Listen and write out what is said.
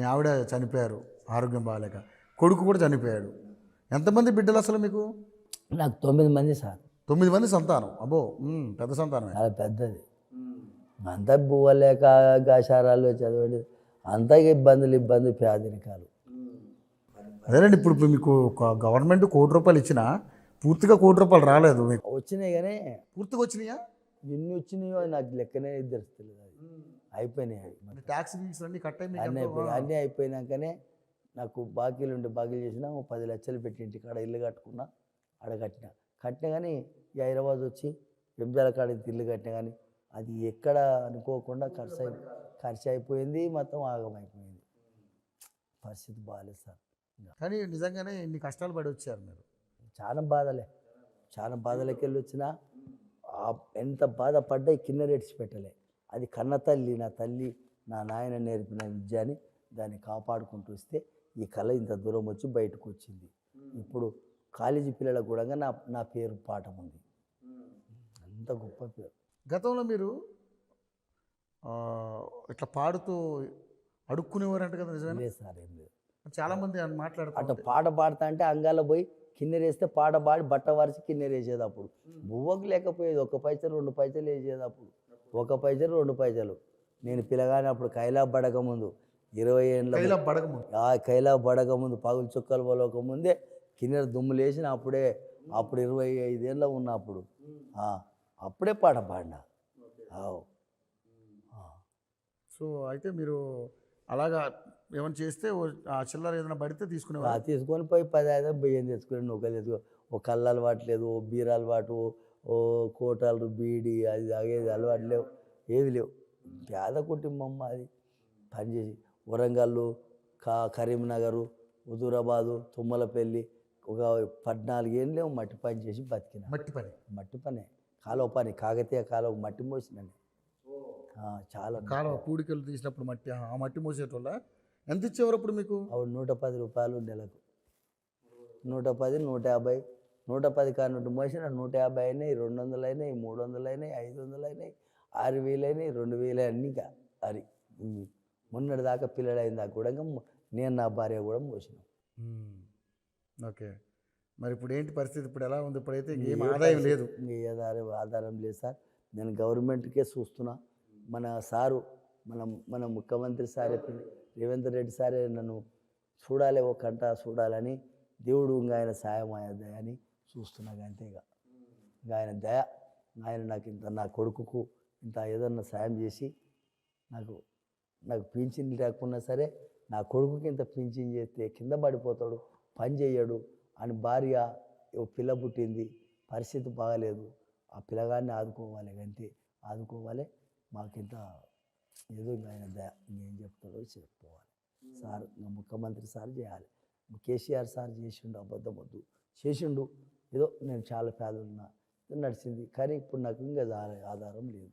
ఆవిడ చనిపోయారు ఆరోగ్యం బాగాలేక, కొడుకు కూడా చనిపోయాడు. ఎంతమంది బిడ్డలు అసలు మీకు? నాకు 9 మంది సార్. 9 మంది సంతానం. అబ్బో, పెద్ద సంతానమే. చాలా పెద్దది. అంతా బువ్వలేక గాశారాలు చదివాడు, అంతా ఇబ్బంది పేదరికాలు. అదేనండి, ఇప్పుడు మీకు గవర్నమెంట్ ₹1,00,00,000 ఇచ్చినా పూర్తిగా ₹1,00,00,000 రాలేదు మీకు. వచ్చినాయి కానీ పూర్తిగా వచ్చినాయా? ఎన్ని వచ్చినాయో నాకు లెక్కనే తెలుస్తలేదు. అది అయిపోయినాయి. అవి ట్యాక్స్ గీక్స్ అన్నీ కట్ అన్నీ అయిపోయినాకనే నాకు బాకీలు చేసినా 10 లక్షలు పెట్టి ఇంటికాడ ఇల్లు కట్టుకున్నా, కట్టినా కానీ ఈ హైదరాబాద్ వచ్చి ఎంజాల కాడ ఇల్లు కట్టినా కానీ అది ఎక్కడ అనుకోకుండా ఖర్చు అయిపోయింది, మొత్తం ఆగమైపోయింది. పరిస్థితి బాగాలేదు సార్. కానీ నిజంగానే ఇన్ని కష్టాలు పడి వచ్చారు మీరు. చాలా బాధలకి వెళ్ళి వచ్చినా ఎంత బాధపడ్డా కింద రేట్స్ పెట్టలే. అది కన్న తల్లి, నా తల్లి నా నాయన నేర్పిన విద్య అని దాన్ని కాపాడుకుంటూ వస్తే ఈ కళ ఇంత దూరం వచ్చి బయటకు వచ్చింది. ఇప్పుడు కాలేజీ పిల్లలకు కూడా నా పేరు పాఠం ఉంది. అంత గొప్ప పేరు. గతంలో మీరు ఇట్లా పాడుతూ అడుక్కునేవారంట కదా, నిజమే? లేదు సార్, ఏం లేదు. చాలామంది మాట్లాడుతూ అట్లా పాట పాడుతా అంటే అంగాల్లో పోయి కిన్నెరేస్తే పాట పాడి బట్ట వరిసి కిన్నెరేసేది. అప్పుడు బువ్వకు లేకపోయేది, 1 పైసలు 2 పైసలు వేసేది. అప్పుడు 1 పైసలు 2 పైసలు. నేను పిల్లగానే అప్పుడు కైలా బడక ముందు 20 ఏళ్ళ కైలా బడక ముందు పగులు చుక్కలు పోలక ముందే కిన్నెర దుమ్ములు వేసిన అప్పుడు 25 ఏళ్ళ ఉన్నప్పుడు అప్పుడే పాట పాడినా. సో అయితే మీరు అలాగా ఏమైనా చేస్తే ఆ చిల్లర ఏదైనా పడితే తీసుకొని పోయి 10 బియ్యం తెచ్చుకుని నూకలు తెచ్చుకో. ఓ కళ్ళు అలవాటు లేదు, ఓ బీర అలవాటు, ఓ కోటలు బీడి అది తాగేది అలవాటు లేవు, ఏవి లేవు. పేద కుటుంబం అది. పనిచేసి వరంగల్, కరీంనగర్, హుజూరాబాదు, తుమ్మలపల్లి ఒక 14 ఏళ్ళు లేవు మట్టి పని చేసి బతికిన. మట్టి పనే, కాలువ పని, కాకతీయ కాలువ మట్టి మోసినండి. చాలా కాలువ పూడికలు తీసినప్పుడు ఆ మట్టి మోసేటోళ్ళ ఎంత ఇచ్చేవారు అప్పుడు మీకు? అప్పుడు ₹110 నెలకు. 110, 150. 110 కానుండి మోసిన 150 అయినాయి, 200 అయినాయి, 300 అయినాయి, 500 అయినాయి, 6,000 అయినాయి, 2,000 అన్నీ. ఇంకా అది మొన్నటి దాకా పిల్లలైన దాకా కూడా నేను నా భార్య కూడా మోసినాం. ఓకే, మరి ఇప్పుడు ఏంటి పరిస్థితి? ఇప్పుడు ఎలా ఉంది? ఇప్పుడైతే ఏం ఆదాయం లేదు. ఆధారం లేదు సార్. నేను గవర్నమెంట్కే చూస్తున్నా. మన సారు మన ముఖ్యమంత్రి సారే రేవంత్ రెడ్డి సారే నన్ను చూడాలి, ఒక కంట చూడాలని దేవుడు ఇంకా ఆయన సాయం, ఆయన దయ అని చూస్తున్నా. అంతేగా ఇంకా ఆయన దయ. ఆయన నాకు ఇంత, నా కొడుకుకు ఇంత ఏదన్నా సాయం చేసి నాకు పింఛన్ లేకున్నా సరే నా కొడుకుకి ఇంత పింఛన్ చేస్తే కింద పడిపోతాడు, పని చేయడు అని భార్య పిల్ల పుట్టింది, పరిస్థితి బాగాలేదు, ఆ పిల్లగాన్ని ఆదుకోవాలి. అంతే ఆదుకోవాలి. మాకింత ఏదో ఆయన దయ, ఇంకేం చెప్తాడో చెప్పుకోవాలి. సార్ ముఖ్యమంత్రి సార్ చేయాలి. కేసీఆర్ సార్ చేసిండు, అబద్ధం వద్దు చేసిండు. ఏదో నేను చాలా పేదలున్నా నడిచింది, కానీ ఇప్పుడు నాకు ఇంకా ఆధారం లేదు.